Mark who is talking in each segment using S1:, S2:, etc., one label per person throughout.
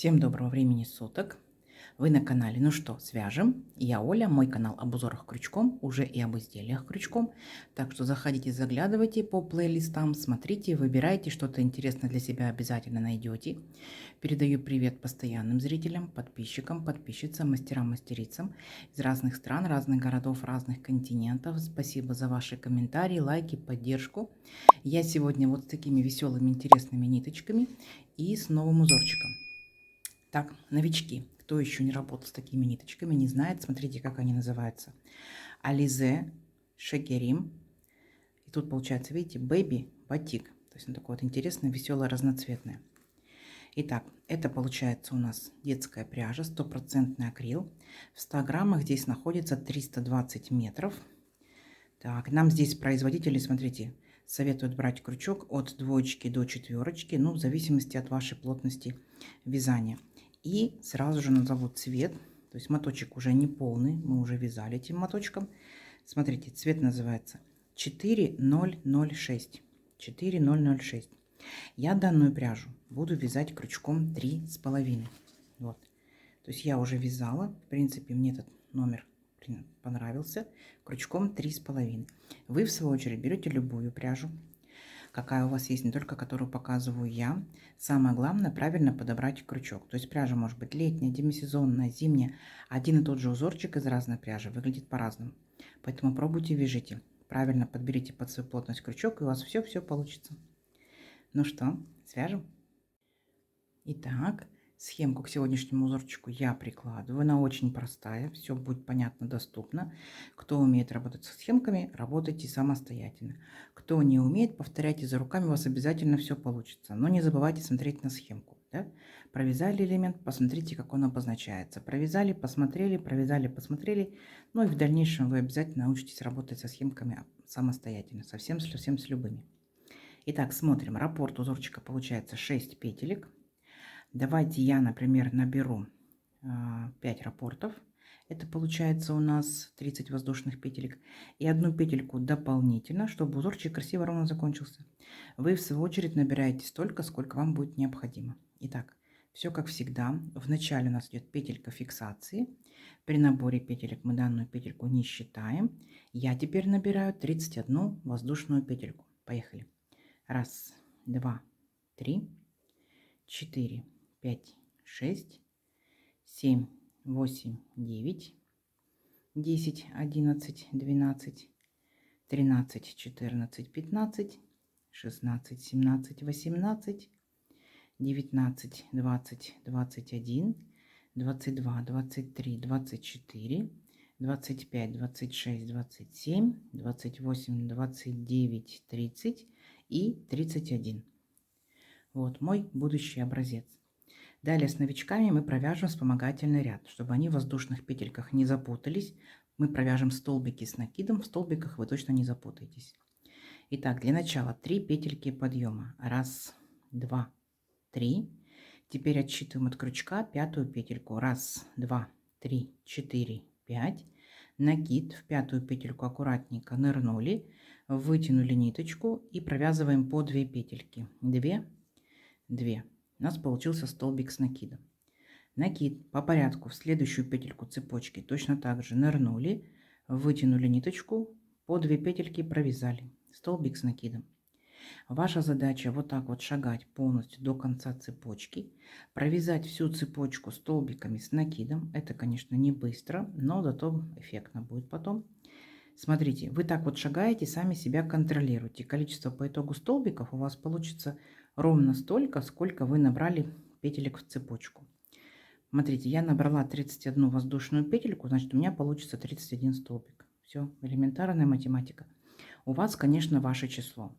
S1: Всем доброго времени суток. Вы на канале «Ну что, свяжем?» Я Оля, мой канал об узорах крючком, уже и об изделиях крючком. Так что заходите, заглядывайте по плейлистам, смотрите, выбирайте, что-то интересное для себя обязательно найдете. Передаю привет постоянным зрителям, подписчикам, подписчицам, мастерам, мастерицам из разных стран, разных городов, разных континентов. Спасибо за ваши комментарии, лайки, поддержку. Я сегодня вот с такими веселыми, интересными ниточками и с новым узорчиком. Так, новички, кто еще не работал с такими ниточками, не знает, смотрите, как они называются. Ализе Шекерим. И тут получается, видите, Baby Batik. То есть он такой вот интересный, веселый, разноцветный. Итак, это получается у нас детская пряжа, стопроцентный акрил. В 100 граммах здесь находится 320 метров. Так, нам здесь производители, смотрите, советуют брать крючок от 2 до 4, ну, в зависимости от вашей плотности вязания. И сразу же назову цвет, то есть моточек уже не полный, мы уже вязали этим моточком. Смотрите, цвет называется 4006. 4006. Я данную пряжу буду вязать крючком 3,5. Вот. То есть я уже вязала, в принципе, мне этот номер понравился, крючком 3,5. Вы в свою очередь берете любую пряжу, какая у вас есть, не только которую показываю я. Самое главное правильно подобрать крючок. То есть пряжа может быть летняя, демисезонная, зимняя. Один и тот же узорчик из разной пряжи выглядит по-разному. Поэтому пробуйте, вяжите. Правильно подберите под свою плотность крючок, и у вас все получится. Ну что, свяжем? Итак, схемку к сегодняшнему узорчику я прикладываю. Она очень простая, все будет понятно, доступно. Кто умеет работать со схемками, работайте самостоятельно. Кто не умеет, повторяйте за руками, у вас обязательно все получится. Но не забывайте смотреть на схемку. Да? Провязали элемент, посмотрите, как он обозначается. Провязали, посмотрели, провязали, посмотрели. Ну и в дальнейшем вы обязательно научитесь работать со схемками самостоятельно, совсем с любыми. Итак, смотрим. Раппорт узорчика получается 6 петелек. Давайте я, например, наберу 5 раппортов. Это получается у нас 30 воздушных петелек. И одну петельку дополнительно, чтобы узорчик красиво ровно закончился. Вы в свою очередь набираете столько, сколько вам будет необходимо. Итак, все как всегда. В начале у нас идет петелька фиксации. При наборе петелек мы данную петельку не считаем. Я теперь набираю 31 воздушную петельку. Поехали. 1, 2, 3, 4, 5, 6, 7, 8, 9, 10, 11, 12, 13, 14, 15, 16, 17, 18, 19, 20, 21, 22, 23, 24, 25, 26, 27, 28, 29, 30 и 31. Вот мой будущий образец. Далее с новичками мы провяжем вспомогательный ряд, чтобы они в воздушных петельках не запутались. Мы провяжем столбики с накидом, в столбиках вы точно не запутаетесь. Итак, для начала 3 петельки подъема. 1, 2, 3. Теперь отсчитываем от крючка 5-ю петельку. 1, 2, 3, 4, 5. Накид в 5-ю петельку аккуратненько нырнули, вытянули ниточку и провязываем по 2 петельки. 2, 2. У нас получился столбик с накидом. Накид по порядку в следующую петельку цепочки точно так же нырнули, вытянули ниточку, по 2 петельки провязали. Столбик с накидом. Ваша задача вот так вот шагать полностью до конца цепочки, провязать всю цепочку столбиками с накидом. Это, конечно, не быстро, но зато эффектно будет потом. Смотрите, вы так вот шагаете, сами себя контролируете. Количество по итогу столбиков у вас получится ровно столько, сколько вы набрали петелек в цепочку. Смотрите, я набрала 31 воздушную петельку, значит, у меня получится 31 столбик. Все, элементарная математика. У вас, конечно, ваше число.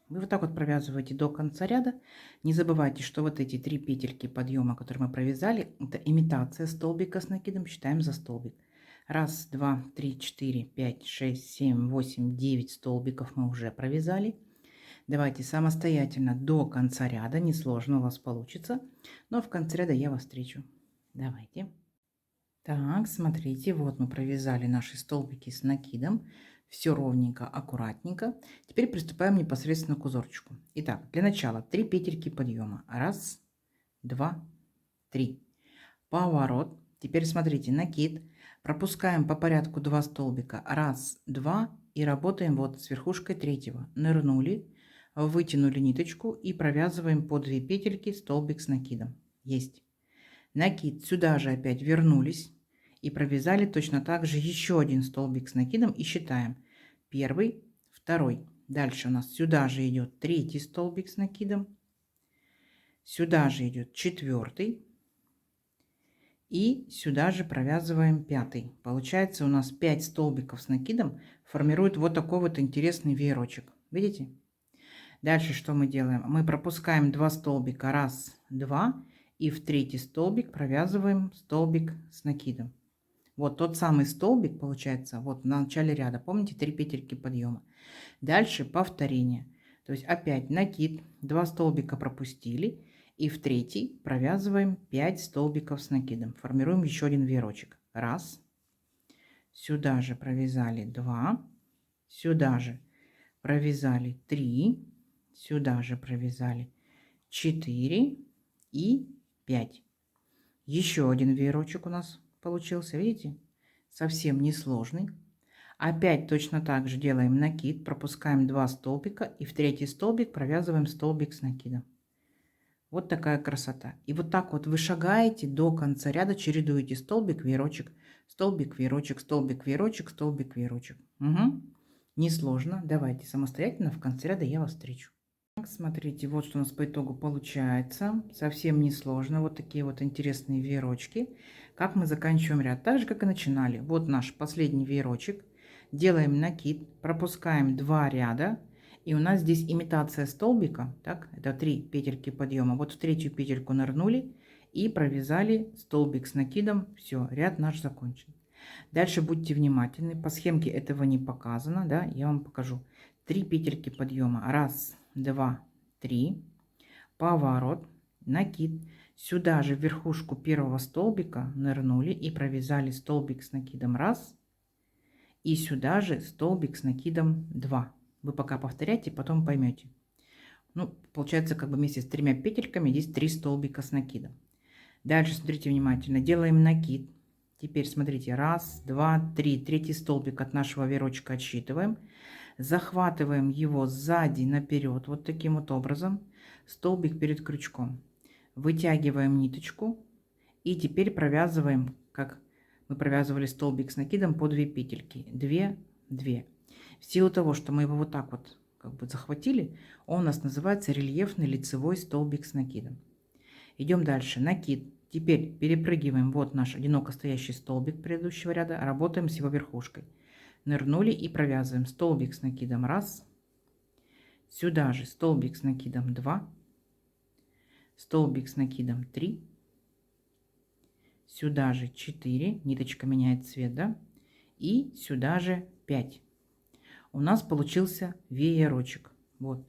S1: Вы вот так вот провязываете до конца ряда. Не забывайте, что вот эти 3 петельки подъема, которые мы провязали, это имитация столбика с накидом, считаем за столбик. 1, 2, 3, 4, 5, 6, 7, 8, 9 столбиков мы уже провязали. Давайте самостоятельно до конца ряда, несложно у вас получится, но в конце ряда я вас встречу. Давайте. Так, смотрите, вот мы провязали наши столбики с накидом. Все ровненько, аккуратненько. Теперь приступаем непосредственно к узорчику. Итак, для начала 3 петельки подъема. 1, 2, 3. Поворот. Теперь смотрите, накид. Пропускаем по порядку 2 столбика. 1, 2. И работаем вот с верхушкой 3. Нырнули, вытянули ниточку и провязываем по 2 петельки столбик с накидом. Есть. Накид. Сюда же опять вернулись и провязали точно так же еще один столбик с накидом и считаем. 1, 2. Дальше у нас сюда же идет 3 столбик с накидом. Сюда же идет 4. И сюда же провязываем 5. Получается у нас 5 столбиков с накидом формирует вот такой вот интересный веерочек. Видите? Дальше что мы делаем? Мы пропускаем 2 столбика. 1, 2. И в 3 столбик провязываем столбик с накидом. Вот тот самый столбик получается вот на начале ряда. Помните, 3 петельки подъема. Дальше повторение. То есть опять накид, 2 столбика пропустили. И в 3 провязываем 5 столбиков с накидом. Формируем еще один веерочек. 1. Сюда же провязали 2. Сюда же провязали 3. Сюда же провязали 4 и 5. Еще один веерочек у нас получился. Видите? Совсем несложный. Опять точно так же делаем накид. Пропускаем 2 столбика. И в 3 столбик провязываем столбик с накидом. Вот такая красота. И вот так вот вы шагаете до конца ряда, чередуете столбик, веерочек, столбик, веерочек, столбик, веерочек, столбик, веерочек. Угу. Несложно. Давайте самостоятельно в конце ряда я вас встречу. Так, смотрите, вот что у нас по итогу получается. Совсем несложно. Вот такие вот интересные веерочки. Как мы заканчиваем ряд? Так же, как и начинали. Вот наш последний веерочек. Делаем накид, пропускаем 2 ряда. И у нас здесь имитация столбика, так, это 3 петельки подъема. Вот в 3 петельку нырнули и провязали столбик с накидом. Все, ряд наш закончен. Дальше будьте внимательны, по схемке этого не показано, да, я вам покажу. 3 петельки подъема, 1, 2, 3, поворот, накид. Сюда же в верхушку первого столбика нырнули и провязали столбик с накидом 1, и сюда же столбик с накидом 2. Вы пока повторяйте, потом поймете. Ну, получается, как бы вместе с 3 петельками здесь 3 столбика с накидом. Дальше смотрите внимательно. Делаем накид. Теперь смотрите. 1, 2, 3. 3 столбик от нашего веерочка отсчитываем. Захватываем его сзади наперед. Вот таким вот образом. Столбик перед крючком. Вытягиваем ниточку. И теперь провязываем, как мы провязывали столбик с накидом, по 2 петельки. 2, 2. В силу того, что мы его вот так вот как бы захватили, он у нас называется рельефный лицевой столбик с накидом. Идем дальше. Накид. Теперь перепрыгиваем. Вот наш одиноко стоящий столбик предыдущего ряда. Работаем с его верхушкой. Нырнули и провязываем столбик с накидом 1. Сюда же столбик с накидом 2. Столбик с накидом 3. Сюда же 4. Ниточка меняет цвет, да? И сюда же 5. У нас получился веерочек. Вот.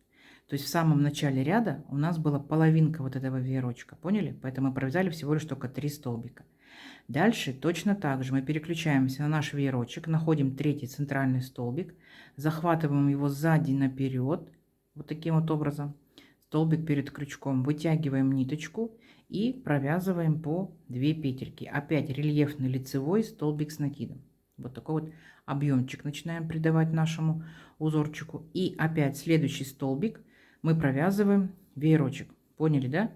S1: То есть в самом начале ряда у нас была половинка вот этого веерочка. Поняли? Поэтому мы провязали всего лишь только 3 столбика. Дальше точно так же мы переключаемся на наш веерочек, находим 3 центральный столбик, захватываем его сзади наперед, вот таким вот образом, столбик перед крючком, вытягиваем ниточку и провязываем по 2 петельки. Опять рельефный лицевой столбик с накидом. Вот такой вот объемчик начинаем придавать нашему узорчику. И опять следующий столбик мы провязываем веерочек. Поняли, да?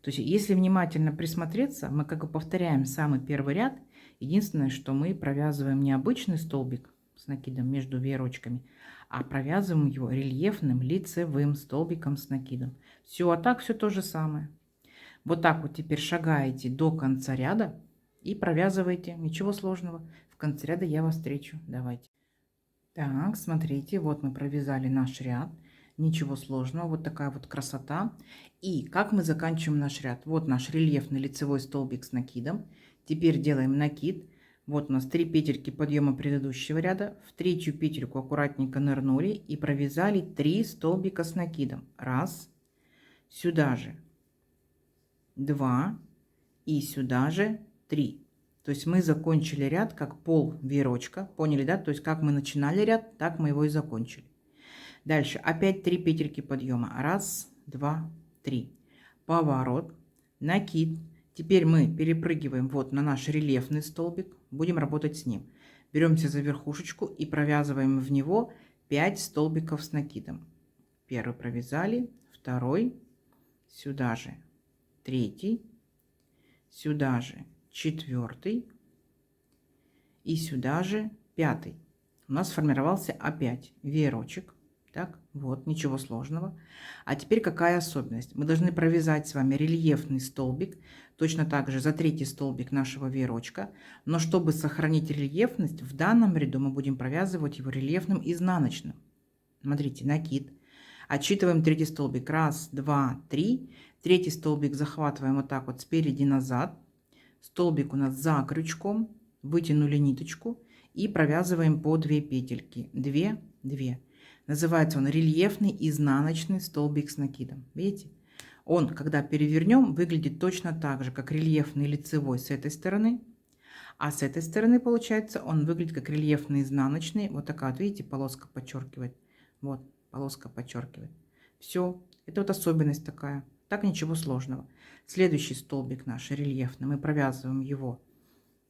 S1: То есть, если внимательно присмотреться, мы как бы повторяем самый первый ряд. Единственное, что мы провязываем не обычный столбик с накидом между веерочками, а провязываем его рельефным лицевым столбиком с накидом. Все, а так все то же самое. Вот так вот теперь шагаете до конца ряда и провязываете. Ничего сложного. В конце ряда я вас встречу. Давайте. Так, смотрите, вот мы провязали наш ряд. Ничего сложного, вот такая вот красота. И как мы заканчиваем наш ряд? Вот наш рельефный лицевой столбик с накидом. Теперь делаем накид. Вот у нас 3 петельки подъема предыдущего ряда. В 3 петельку аккуратненько нырнули и провязали 3 столбика с накидом. 1, сюда же 2 и сюда же 3. То есть мы закончили ряд как пол веерочка. Поняли, да? То есть как мы начинали ряд, так мы его и закончили. Дальше опять 3 петельки подъема. 1, 2, 3. Поворот, накид. Теперь мы перепрыгиваем вот на наш рельефный столбик, будем работать с ним. Беремся за верхушечку и провязываем в него 5 столбиков с накидом. Первый провязали, второй, сюда же третий, сюда же четвертый и сюда же пятый. У нас сформировался опять веерочек. Так, вот, ничего сложного. А теперь какая особенность? Мы должны провязать с вами рельефный столбик, точно так же за третий столбик нашего веерочка. Но чтобы сохранить рельефность, в данном ряду мы будем провязывать его рельефным изнаночным. Смотрите, накид. Отсчитываем третий столбик. Раз, два, три. Третий столбик захватываем вот так вот спереди назад. Столбик у нас за крючком. Вытянули ниточку и провязываем по 2 петельки. 2, 2. Называется он рельефный изнаночный столбик с накидом. Видите? Он, когда перевернем, выглядит точно так же, как рельефный лицевой с этой стороны. А с этой стороны, получается, он выглядит как рельефный изнаночный. Вот такая вот, видите, полоска подчеркивает. Вот, полоска подчеркивает. Все, это вот особенность такая. Так ничего сложного. Следующий столбик наш рельефный. Мы провязываем его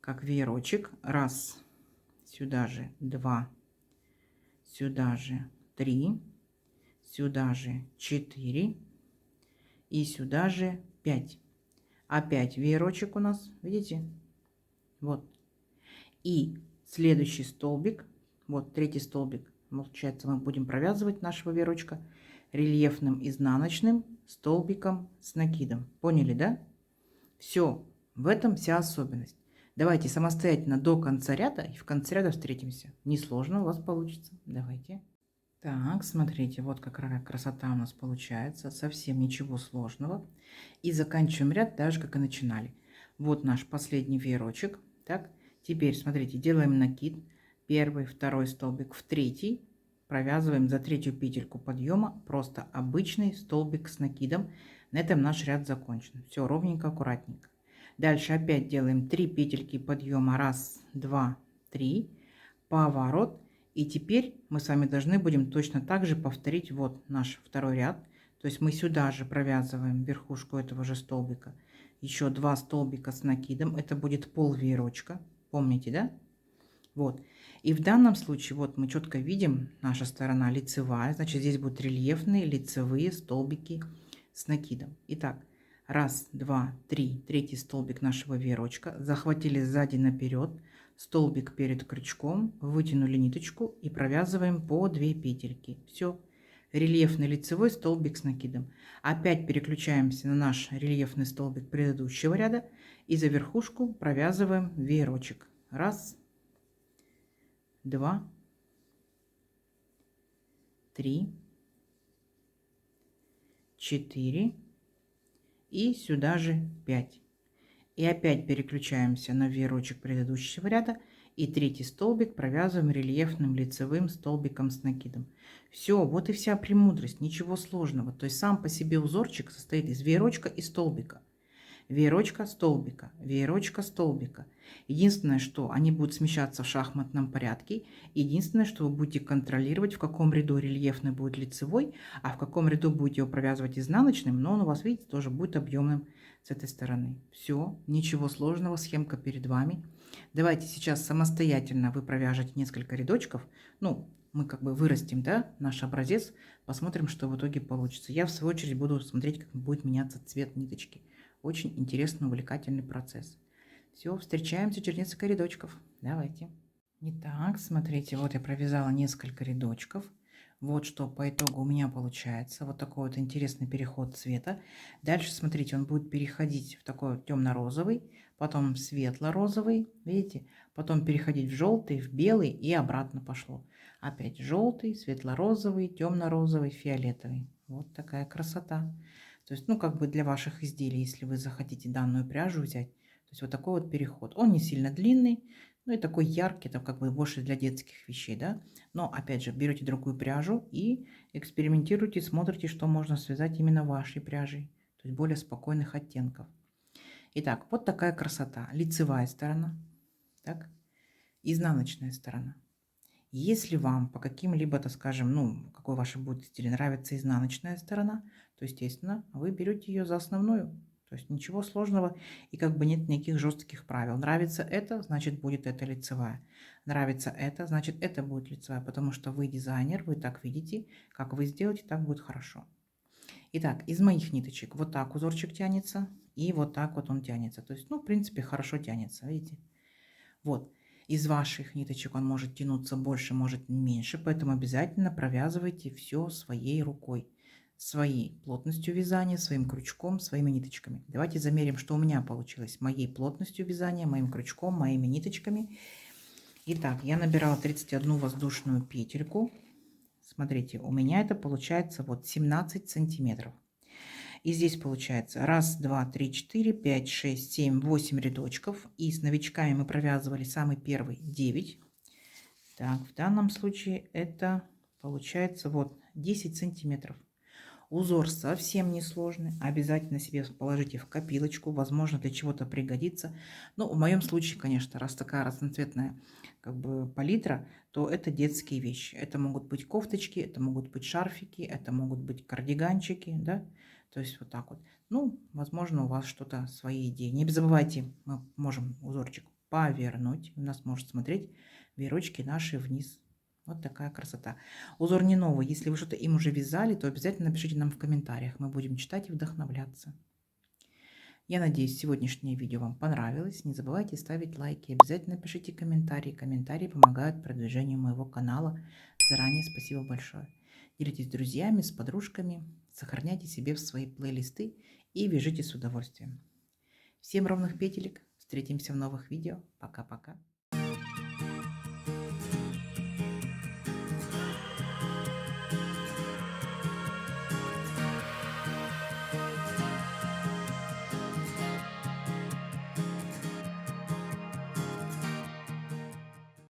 S1: как веерочек. Раз, сюда же 2, сюда же 3, сюда же 4 и сюда же 5. Опять веерочек у нас, видите? Вот. И следующий столбик, вот третий столбик, получается, мы будем провязывать нашего веерочка рельефным изнаночным столбиком с накидом. Поняли, да? Все, в этом вся особенность. Давайте самостоятельно до конца ряда и в конце ряда встретимся. Несложно у вас получится. Давайте. Так, смотрите, вот какая красота у нас получается. Совсем ничего сложного. И заканчиваем ряд так же, как и начинали. Вот наш последний веерочек. Так, теперь, смотрите, делаем накид. Первый, второй столбик в третий. Провязываем за третью петельку подъема просто обычный столбик с накидом. На этом наш ряд закончен. Все ровненько, аккуратненько. Дальше опять делаем 3 петельки подъема. Раз, два, три. Поворот. И теперь мы с вами должны будем точно так же повторить вот наш второй ряд. То есть мы сюда же провязываем верхушку этого же столбика. Еще 2 столбика с накидом. Это будет пол веерочка. Помните, да? Вот. И в данном случае вот мы четко видим, наша сторона лицевая. Значит, здесь будут рельефные лицевые столбики с накидом. Итак. Раз, два, три. Третий столбик нашего веерочка. Захватили сзади наперед. Столбик перед крючком. Вытянули ниточку и провязываем по 2 петельки. Все. Рельефный лицевой столбик с накидом. Опять переключаемся на наш рельефный столбик предыдущего ряда. И за верхушку провязываем веерочек. Раз, два, три, 4. И сюда же 5. И опять переключаемся на веерочек предыдущего ряда. И третий столбик провязываем рельефным лицевым столбиком с накидом. Все, вот и вся премудрость, ничего сложного. То есть сам по себе узорчик состоит из веерочка и столбика. Веерочка, столбика, веерочка, столбика. Единственное, что они будут смещаться в шахматном порядке. Единственное, что вы будете контролировать, в каком ряду рельефный будет лицевой, а в каком ряду будете его провязывать изнаночным, но он у вас, видите, тоже будет объемным с этой стороны. Все, ничего сложного, схемка перед вами. Давайте сейчас самостоятельно вы провяжете несколько рядочков. Ну, мы как бы вырастим, да, наш образец, посмотрим, что в итоге получится. Я, в свою очередь, буду смотреть, как будет меняться цвет ниточки. Очень интересный, увлекательный процесс. Все, встречаемся через несколько рядочков. Давайте. Итак, смотрите, вот я провязала несколько рядочков. Вот что по итогу у меня получается. Вот такой вот интересный переход цвета. Дальше, смотрите, он будет переходить в такой темно-розовый, потом светло-розовый, видите? Потом переходить в желтый, в белый и обратно пошло. Опять желтый, светло-розовый, темно-розовый, фиолетовый. Вот такая красота. То есть, ну, как бы для ваших изделий, если вы захотите данную пряжу взять. То есть вот такой вот переход. Он не сильно длинный, ну и такой яркий, это как бы больше для детских вещей, да. Но, опять же, берете другую пряжу и экспериментируйте, смотрите, что можно связать именно вашей пряжей. То есть более спокойных оттенков. Итак, вот такая красота. Лицевая сторона, так, изнаночная сторона. Если вам по каким-либо, так скажем, ну, какой вашей будет стиле нравится изнаночная сторона, то, естественно, вы берете ее за основную. То есть ничего сложного и как бы нет никаких жестких правил. Нравится это, значит будет это лицевая. Нравится это, значит это будет лицевая, потому что вы дизайнер, вы так видите, как вы сделаете, так будет хорошо. Итак, из моих ниточек вот так узорчик тянется и вот так вот он тянется. То есть, ну, в принципе, хорошо тянется, видите? Вот. Из ваших ниточек он может тянуться больше, может меньше, поэтому обязательно провязывайте все своей рукой, своей плотностью вязания, своим крючком, своими ниточками. Давайте замерим, что у меня получилось моей плотностью вязания, моим крючком, моими ниточками. Итак, я набирала 31 воздушную петельку. Смотрите, у меня это получается вот 17 сантиметров. И здесь получается 1, 2, 3, 4, 5, 6, 7, 8 рядочков. И с новичками мы провязывали самый первый 9. Так, в данном случае это получается вот 10 сантиметров. Узор совсем не сложный. Обязательно себе положите в копилочку. Возможно, для чего-то пригодится. Но в моем случае, конечно, раз такая разноцветная как бы палитра, то это детские вещи. Это могут быть кофточки, это могут быть шарфики, это могут быть кардиганчики, да. То есть вот так вот. Ну, возможно, у вас что-то, свои идеи. Не забывайте, мы можем узорчик повернуть. У нас может смотреть веерочки наши вниз. Вот такая красота. Узор не новый. Если вы что-то им уже вязали, то обязательно напишите нам в комментариях. Мы будем читать и вдохновляться. Я надеюсь, сегодняшнее видео вам понравилось. Не забывайте ставить лайки. Обязательно пишите комментарии. Комментарии помогают продвижению моего канала. Заранее спасибо большое. Делитесь с друзьями, с подружками. Сохраняйте себе в свои плейлисты и вяжите с удовольствием. Всем ровных петелек. Встретимся в новых видео. Пока-пока.